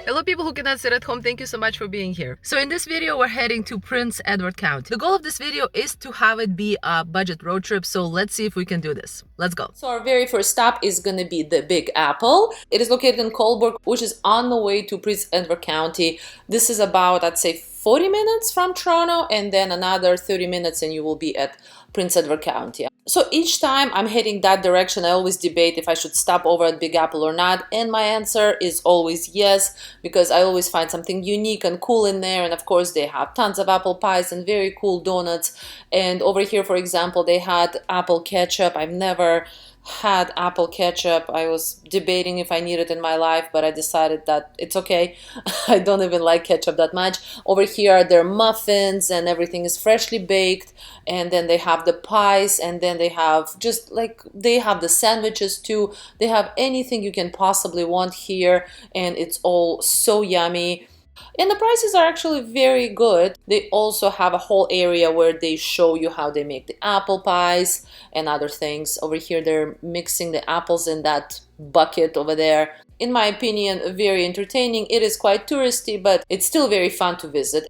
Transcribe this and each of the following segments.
Hello people who cannot sit at home, thank you so much for being here. So in this video we're heading to Prince Edward County. The goal of this video is to have it be a budget road trip, so let's see if we can do this. Let's go. So our very first stop is going to be the Big Apple. It is located in Colborne, which is on the way to Prince Edward County. This is about, I'd say, 40 minutes from Toronto, and then another 30 minutes and you will be at Prince Edward County. So each time I'm heading that direction, I always debate if I should stop over at Big Apple or not, and my answer is always yes, because I always find something unique and cool in there. And of course they have tons of apple pies and very cool donuts. And over here, for example, they had apple ketchup. I've never had apple ketchup. I was debating if I need it in my life, but I decided that it's okay. I don't even like ketchup that much. Over here are their muffins and everything is freshly baked, and then they have the pies, and then they have just like they have the sandwiches too. They have anything you can possibly want here, and it's all so yummy. And the prices are actually very good. They also have a whole area where they show you how they make the apple pies and other things. Over here, they're mixing the apples in that bucket over there. In my opinion, very entertaining. It is quite touristy, but it's still very fun to visit.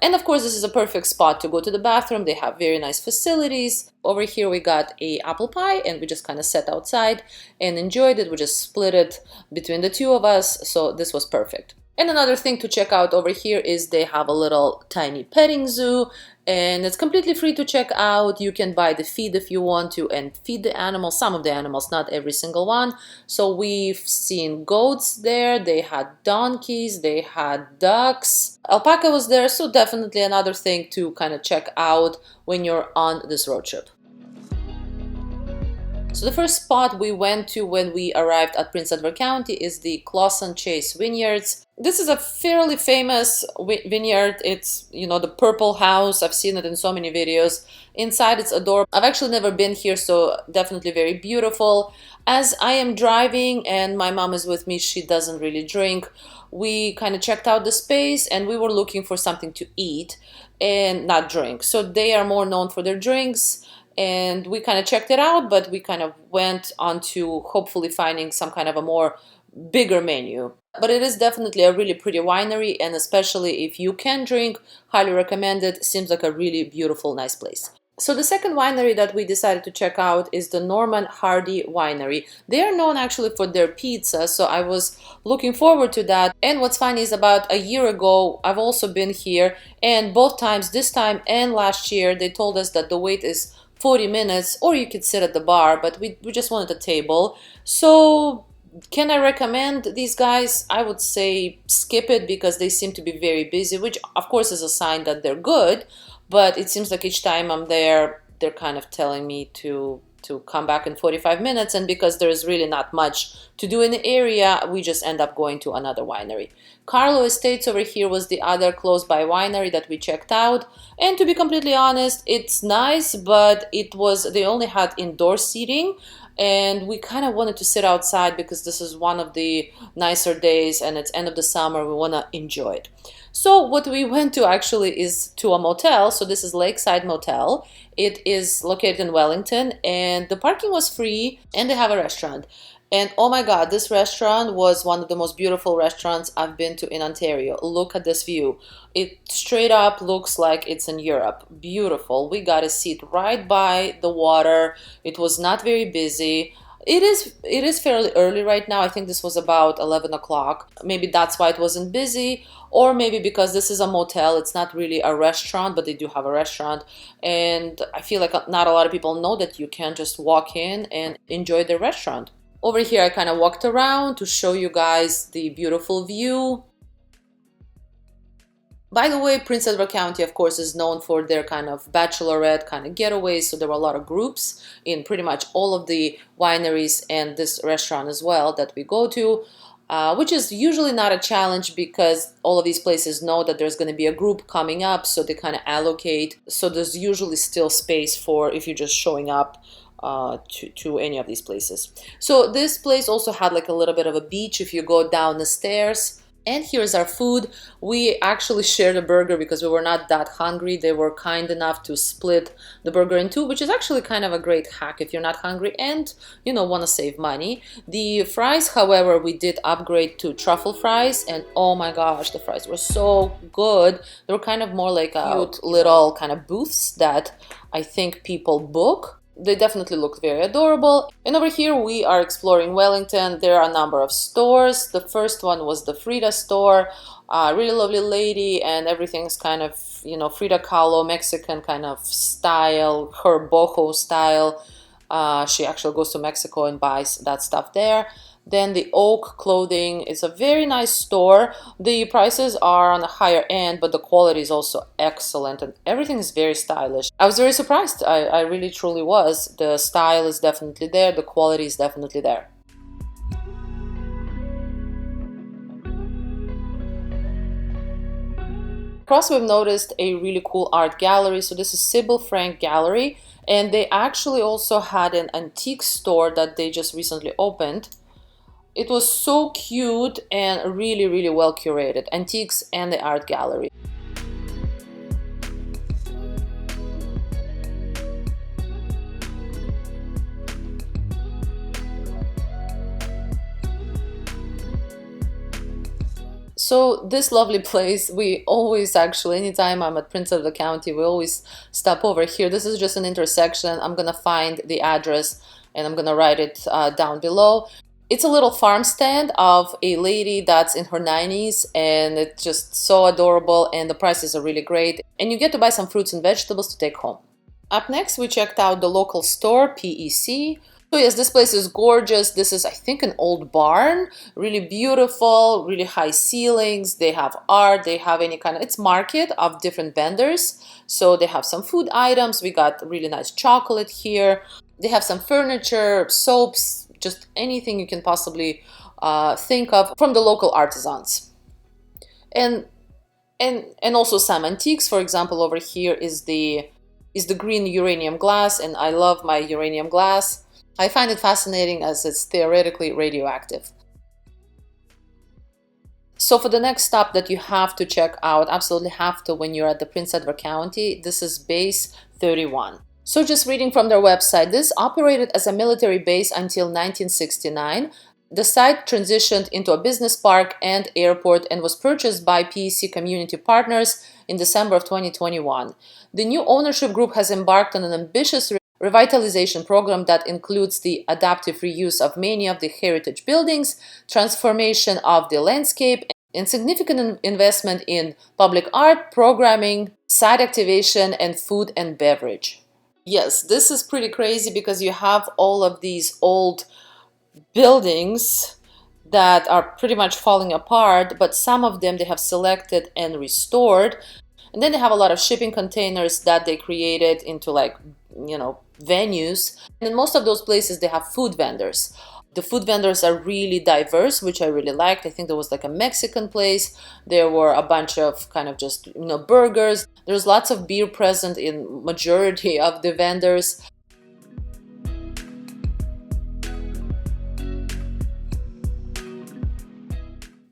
And of course, this is a perfect spot to go to the bathroom. They have very nice facilities. Over here, we got a apple pie and we just kind of sat outside and enjoyed it. We just split it between the two of us. So this was perfect. And another thing to check out over here is they have a little tiny petting zoo, and it's completely free to check out. You can buy the feed if you want to and feed the animals, some of the animals, not every single one. So we've seen goats there, they had donkeys, they had ducks, alpaca was there, so definitely another thing to kind of check out when you're on this road trip. So the first spot we went to when we arrived at Prince Edward County is the Closson Vineyards. This is a fairly famous vineyard. It's, you know, the purple house. I've seen it in so many videos. Inside it's adorable. I've actually never been here, so definitely very beautiful. As I am driving and my mom is with me, she doesn't really drink. We kind of checked out the space and we were looking for something to eat and not drink. So they are more known for their drinks. And we kind of checked it out, but we kind of went on to hopefully finding some kind of a more bigger menu. But it is definitely a really pretty winery, and especially if you can drink, highly recommend it. Seems like a really beautiful, nice place. So the second winery that we decided to check out is the Norman Hardie Winery. They are known actually for their pizza, so I was looking forward to that. And what's funny is about a year ago, I've also been here, and both times, this time and last year, they told us that the wait is 40 minutes, or you could sit at the bar, but we just wanted a table. So can I recommend these guys? I would say skip it because they seem to be very busy, which of course is a sign that they're good, but it seems like each time I'm there, they're kind of telling me to come back in 45 minutes, and because there is really not much to do in the area, we just end up going to another winery. Karlo Estates over here was the other close by winery that we checked out, and to be completely honest, it's nice, but they only had indoor seating, and we kind of wanted to sit outside because this is one of the nicer days and it's end of the summer. We want to enjoy it. So what we went to actually is to a motel. So this is Lakeside Motel. It is located in Wellington, and the parking was free, and they have a restaurant. And oh my God, this restaurant was one of the most beautiful restaurants I've been to in Ontario. Look at this view. It straight up looks like it's in Europe. Beautiful. We got a seat right by the water. It was not very busy. It is fairly early right now. I think this was about 11 o'clock. Maybe that's why it wasn't busy, or maybe because this is a motel. It's not really a restaurant, but they do have a restaurant. And I feel like not a lot of people know that you can just walk in and enjoy the restaurant. Over here, I kind of walked around to show you guys the beautiful view. By the way, Prince Edward County, of course, is known for their kind of bachelorette kind of getaways. So there were a lot of groups in pretty much all of the wineries and this restaurant as well that we go to, which is usually not a challenge because all of these places know that there's going to be a group coming up. So they kind of allocate. So there's usually still space for if you're just showing up to any of these places. So this place also had like a little bit of a beach if you go down the stairs. And here's our food. We actually shared a burger because we were not that hungry. They were kind enough to split the burger in two, which is actually kind of a great hack if you're not hungry and, you know, want to save money. The fries, however, we did upgrade to truffle fries, and oh my gosh, the fries were so good. They were kind of more like a cute little kind of booths that I think people book. They definitely looked very adorable. And over here we are exploring Wellington. There are a number of stores. The first one was the Frida store. Really lovely lady, and everything's kind of, you know, Frida Kahlo, Mexican kind of style, her boho style. She actually goes to Mexico and buys that stuff there. Then the Oak Clothing is a very nice store. The prices are on the higher end, but the quality is also excellent and everything is very stylish. I was very surprised. I really truly was. The style is definitely there. The quality is definitely there. Across, we've noticed a really cool art gallery. So this is Sybil Gallery, and they actually also had an antique store that they just recently opened. It was so cute and really, really well curated. Antiques and the art gallery. So this lovely place, we always actually, anytime I'm at Prince Edward County, we always stop over here. This is just an intersection. I'm gonna find the address and I'm gonna write it down below. It's a little farm stand of a lady that's in her 90s, and it's just so adorable, and the prices are really great. And you get to buy some fruits and vegetables to take home. Up next, we checked out the local store, PEC. So yes, this place is gorgeous. This is, I think, an old barn. Really beautiful, really high ceilings. They have art, they have any kind of, it's market of different vendors. So they have some food items. We got really nice chocolate here. They have some furniture, soaps, just anything you can possibly think of from the local artisans. And also some antiques. For example, over here is the green uranium glass, and I love my uranium glass. I find it fascinating as it's theoretically radioactive. So for the next stop that you have to check out, absolutely have to when you're at the Prince Edward County, this is Base 31. So just reading from their website, this operated as a military base until 1969. The site transitioned into a business park and airport and was purchased by PEC Community Partners in December of 2021. The new ownership group has embarked on an ambitious revitalization program that includes the adaptive reuse of many of the heritage buildings, transformation of the landscape, and significant investment in public art, programming, site activation, and food and beverage. Yes, this is pretty crazy because you have all of these old buildings that are pretty much falling apart, but some of them they have selected and restored. And then they have a lot of shipping containers that they created into, like, you know, venues. And in most of those places they have food vendors. The food vendors are really diverse, which I really liked. I think there was like a Mexican place. There were a bunch of kind of just, you know, burgers. There's lots of beer present in majority of the vendors.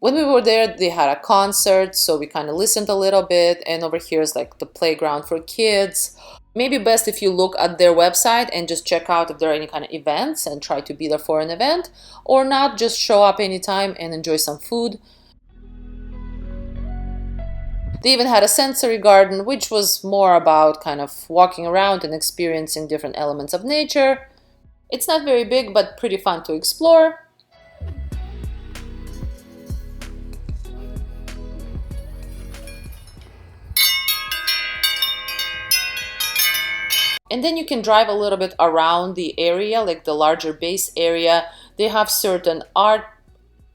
When we were there, they had a concert, so we kind of listened a little bit. And over here is like the playground for kids. Maybe best if you look at their website and just check out if there are any kind of events and try to be there for an event, or not, just show up anytime and enjoy some food. They even had a sensory garden, which was more about kind of walking around and experiencing different elements of nature. It's not very big, but pretty fun to explore. And then you can drive a little bit around the area, like the larger base area. They have certain art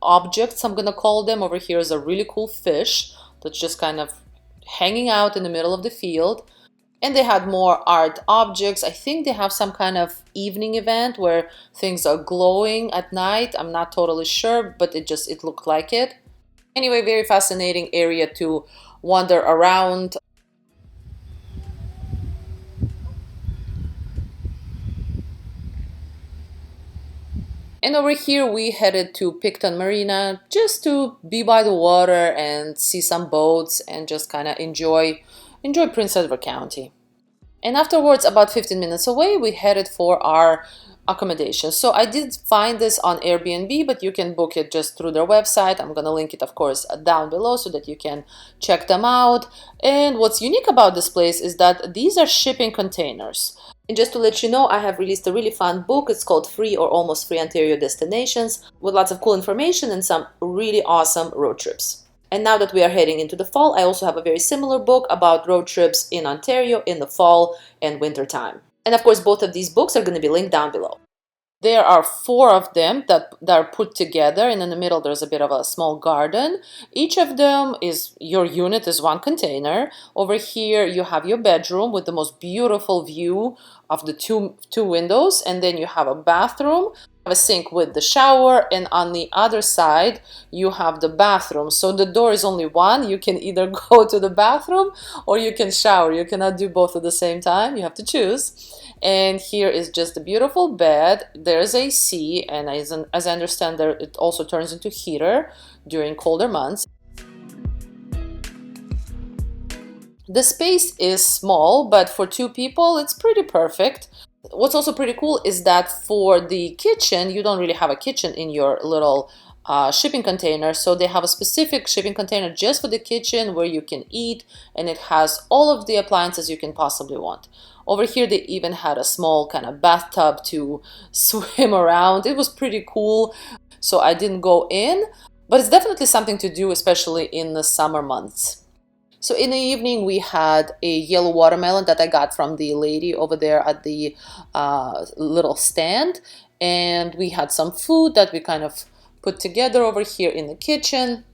objects, I'm gonna call them. Over here is a really cool fish that's just kind of hanging out in the middle of the field. And they had more art objects. I think they have some kind of evening event where things are glowing at night. I'm not totally sure, but it looked like it. Anyway, very fascinating area to wander around. And over here we headed to Picton Marina just to be by the water and see some boats and just kind of enjoy Prince Edward County. And afterwards, about 15 minutes away, we headed for our accommodation. So I did find this on Airbnb, but you can book it just through their website. I'm going to link it, of course, down below so that you can check them out. And what's unique about this place is that these are shipping containers. And just to let you know, I have released a really fun book. It's called Free or Almost Free Ontario Destinations, with lots of cool information and some really awesome road trips. And now that we are heading into the fall, I also have a very similar book about road trips in Ontario in the fall and winter time. And of course, both of these books are going to be linked down below. There are 4 of them that are put together, and in the middle there's a bit of a small garden. Each of them is, your unit is one container. Over here you have your bedroom with the most beautiful view of the two windows, and then you have a bathroom, a sink with the shower, and on the other side you have the bathroom. So the door is only one. You can either go to the bathroom or you can shower. You cannot do both at the same time. You have to choose. And here is just a beautiful bed. There's AC, and as I understand, it also turns into heater during colder months. The space is small, but for 2 people it's pretty perfect. What's also pretty cool is that for the kitchen, you don't really have a kitchen in your little shipping container, so they have a specific shipping container just for the kitchen where you can eat, and it has all of the appliances you can possibly want. Over here they even had a small kind of bathtub to swim around. It was pretty cool, so I didn't go in, but it's definitely something to do, especially in the summer months. So in the evening we had a yellow watermelon that I got from the lady over there at the little stand, and we had some food that we kind of put together over here in the kitchen,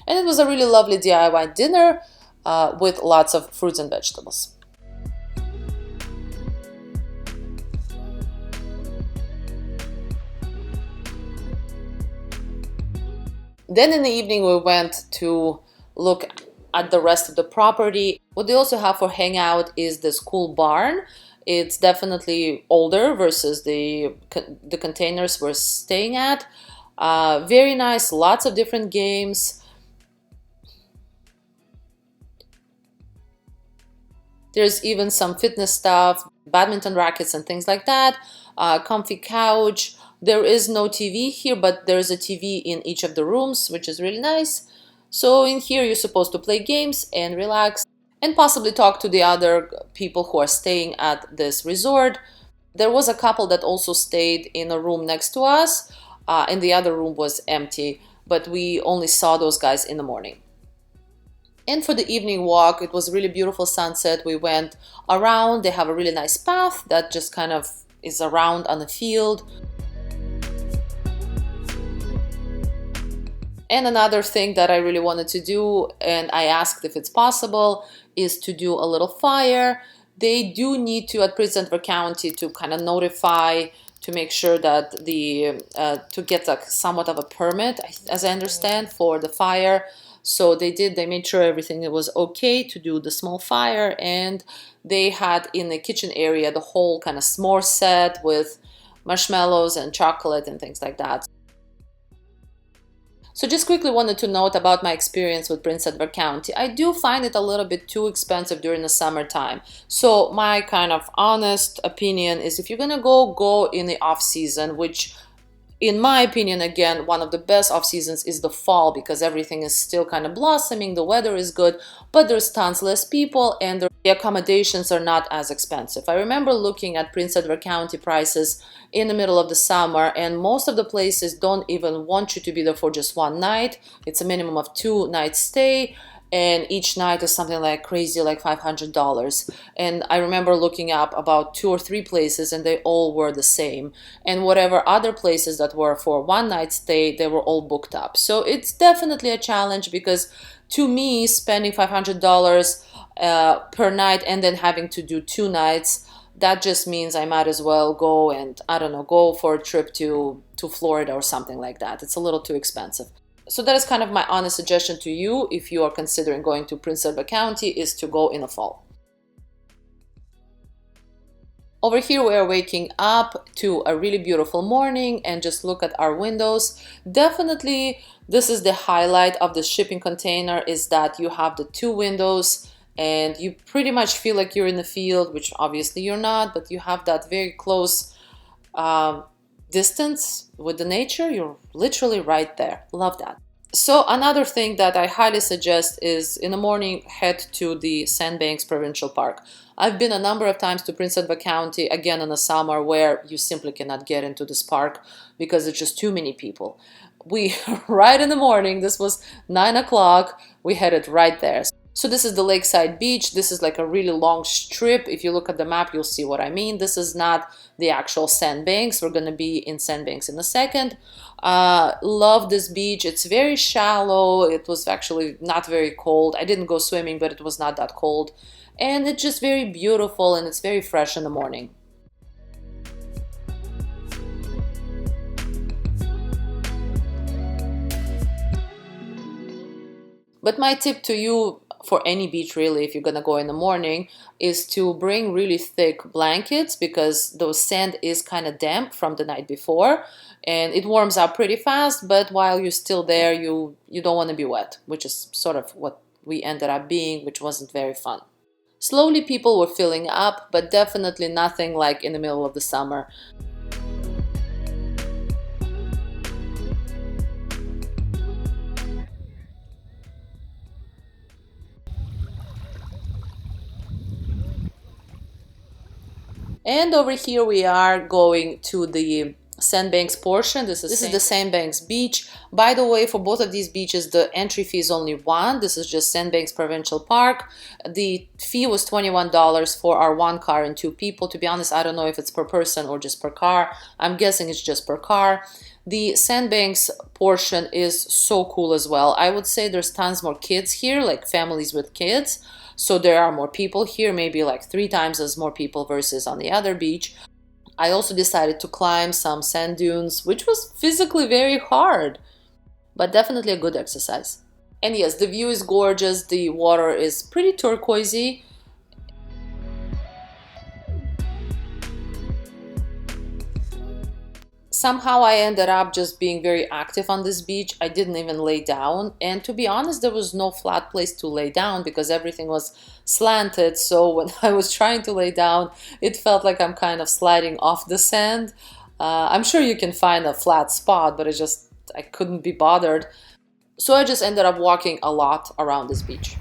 and it was a really lovely DIY dinner with lots of fruits and vegetables. Then in the evening we went to look at the rest of the property. What they also have for hangout is this cool barn. It's definitely older versus the containers we're staying at. Very nice, lots of different games. There's even some fitness stuff, badminton rackets and things like that. Comfy couch. There is no TV here, but there's a TV in each of the rooms, which is really nice. So in here you're supposed to play games and relax and possibly talk to the other people who are staying at this resort. There was a couple that also stayed in a room next to us, and the other room was empty, but we only saw those guys in the morning. And for the evening walk, it was a really beautiful sunset. We went around. They have a really nice path that just kind of is around on the field. And another thing that I really wanted to do, and I asked if it's possible, is to do a little fire. They do need to, at Prince Edward County, to kind of notify to make sure that to get somewhat of a permit, as I understand, for the fire. So they made sure everything was okay to do the small fire, and they had in the kitchen area the whole kind of s'more set with marshmallows and chocolate and things like that. So just quickly wanted to note about my experience with Prince Edward County. I do find it a little bit too expensive during the summertime. So my kind of honest opinion is, if you're gonna go in the off season, which in my opinion, again, one of the best off seasons is the fall, because everything is still kind of blossoming, the weather is good, but there's tons less people and the accommodations are not as expensive. I remember looking at Prince Edward County prices in the middle of the summer, and most of the places don't even want you to be there for just one night. It's a minimum of 2 nights stay, and each night is something like crazy, like $500. And I remember looking up about 2 or 3 places, and they all were the same. And whatever other places that were for 1 night stay, they were all booked up. So it's definitely a challenge, because to me, spending $500 per night and then having to do 2 nights, that just means I might as well go and, I don't know, go for a trip to Florida or something like that. It's a little too expensive. So that is kind of my honest suggestion to you if you are considering going to Prince Edward County, is to go in the fall. Over here we are waking up to a really beautiful morning, and just look at our windows. Definitely this is the highlight of the shipping container, is that you have the two windows and you pretty much feel like you're in the field, which obviously you're not, but you have that very close distance with the nature. You're literally right there. Love that. So another thing that I highly suggest is in the morning head to the Sandbanks Provincial Park. I've been a number of times to Prince Edward County, again in the summer, where you simply cannot get into this park because it's just too many people. We, right in the morning, this was 9 o'clock, we headed right there. So this is the Lakeside Beach. This is like a really long strip. If you look at the map, you'll see what I mean. This is not the actual Sandbanks. We're going to be in Sandbanks in a second. Love this beach. It's very shallow. It was actually not very cold. I didn't go swimming, but it was not that cold. And it's just very beautiful, and it's very fresh in the morning. But my tip to you for any beach really, if you're gonna go in the morning, is to bring really thick blankets, because the sand is kind of damp from the night before and it warms up pretty fast, but while you're still there, you don't want to be wet, which is sort of what we ended up being, which wasn't very fun. Slowly people were filling up, but definitely nothing like in the middle of the summer. And over here we are going to the Sandbanks portion. This is the Sandbanks beach. By the way, for both of these beaches, the entry fee is only $1. This is just Sandbanks Provincial Park. The fee was $21 for our 1 car and 2 people. To be honest, I don't know if it's per person or just per car. I'm guessing it's just per car. The Sandbanks portion is so cool as well. I would say there's tons more kids here, like families with kids. So there are more people here, maybe like 3 times as more people versus on the other beach. I also decided to climb some sand dunes, which was physically very hard, but definitely a good exercise. And yes, the view is gorgeous. The water is pretty turquoisey. Somehow I ended up just being very active on this beach. I didn't even lay down, and to be honest, there was no flat place to lay down because everything was slanted. So when I was trying to lay down, it felt like I'm kind of sliding off the sand. I'm sure you can find a flat spot, but I couldn't be bothered. So I just ended up walking a lot around this beach.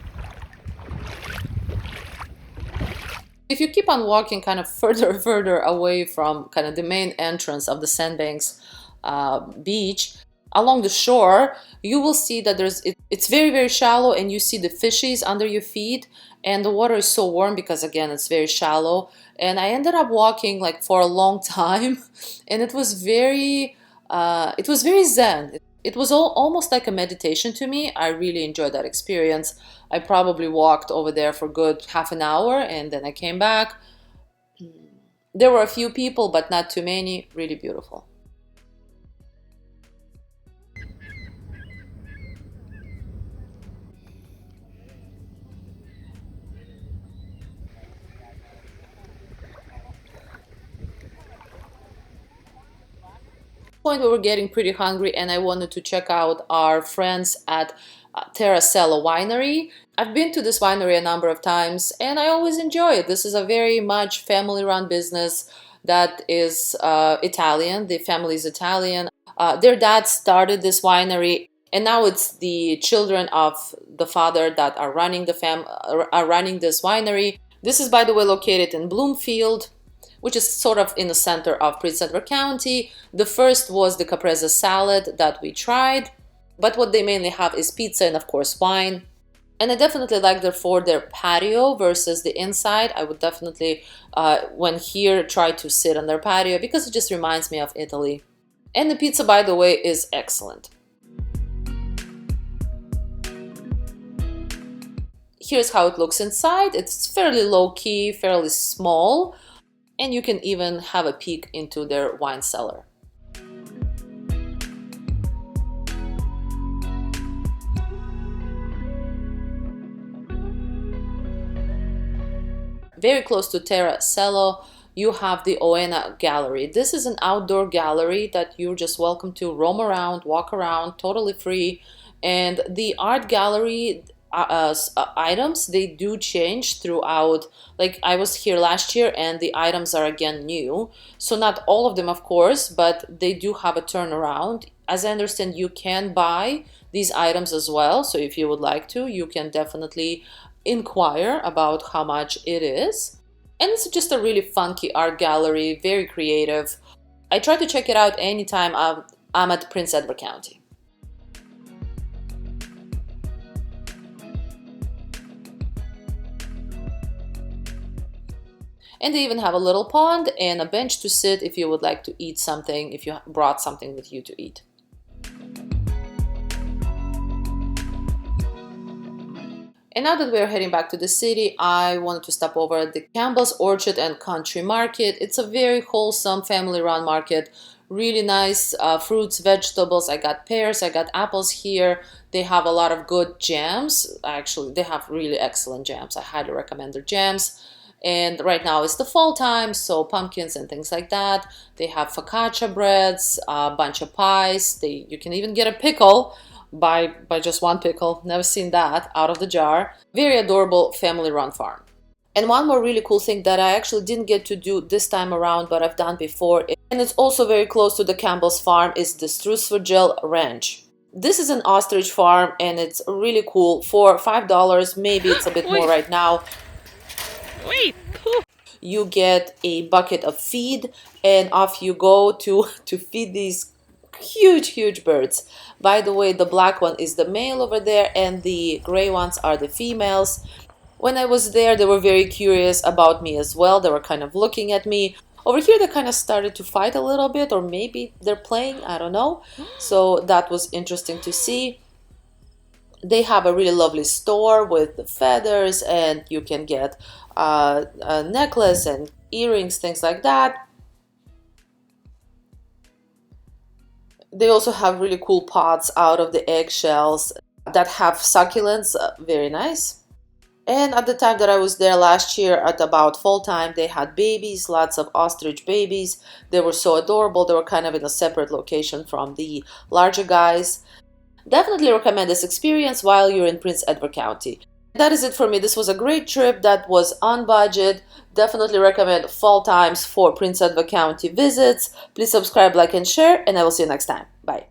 If you keep on walking kind of further away from kind of the main entrance of the Sandbanks beach, along the shore, you will see that it's very shallow, and you see the fishies under your feet, and the water is so warm because again it's very shallow. And I ended up walking like for a long time, and it was very zen. It was almost like a meditation to me. I really enjoyed that experience. I probably walked over there for a good half an hour, and then I came back. There were a few people, but not too many. Really beautiful. Point we were getting pretty hungry, and I wanted to check out our friends at TerraCello Winery. I've been to this winery a number of times, and I always enjoy it. This is a very much family-run business that is Italian. The family is Italian. Their dad started this winery, and now it's the children of the father that are running this winery. This is, by the way, located in Bloomfield, which is sort of in the center of Prince Edward County. The first was the caprese salad that we tried, but what they mainly have is pizza and of course wine. And I definitely like their patio versus the inside. I would definitely, when here, try to sit on their patio because it just reminds me of Italy. And the pizza, by the way, is excellent. Here's how it looks inside. It's fairly low-key, fairly small, and you can even have a peek into their wine cellar. Very close to TerraCello, you have the Oeno Gallery. This is an outdoor gallery that you're just welcome to roam around, walk around, totally free. And the art gallery items, they do change throughout. Like I was here last year and the items are again new, so not all of them of course, but they do have a turnaround. As I understand, you can buy these items as well, so if you would like to, you can definitely inquire about how much it is. And it's just a really funky art gallery, very creative. I try to check it out anytime I'm at Prince Edward County. And they even have a little pond and a bench to sit if you would like to eat something, if you brought something with you to eat. And now that we're heading back to the city, I wanted to stop over at the Campbell's Orchard and Country Market. It's a very wholesome, family-run market. Really nice fruits, vegetables. I got pears, I got apples here. They have a lot of good jams. Actually, they have really excellent jams. I highly recommend their jams. And right now it's the fall time, so pumpkins and things like that. They have focaccia breads, a bunch of pies. You can even get a pickle by just one pickle. Never seen that out of the jar. Very adorable family-run farm. And one more really cool thing that I actually didn't get to do this time around, but I've done before, and it's also very close to the Campbell's farm, is the Struisvogel Ranch. This is an ostrich farm and it's really cool. For $5, maybe it's a bit more right now. Wait. You get a bucket of feed and off you go to feed these huge birds. By the way, the black one is the male over there and the gray ones are the females. When I was there, they were very curious about me as well. They were kind of looking at me. Over here, they kind of started to fight a little bit, or maybe they're playing, I don't know. So that was interesting to see. They have a really lovely store with the feathers, and you can get a necklace and earrings, things like that. They also have really cool pots out of the eggshells that have succulents, very nice. And at the time that I was there last year, at about fall time, they had babies, lots of ostrich babies. They were so adorable. They were kind of in a separate location from the larger guys. Definitely recommend this experience while you're in Prince Edward County. That is it for me. This was a great trip that was on budget. Definitely recommend fall times for Prince Edward County visits. Please subscribe, like, and share, and I will see you next time. Bye.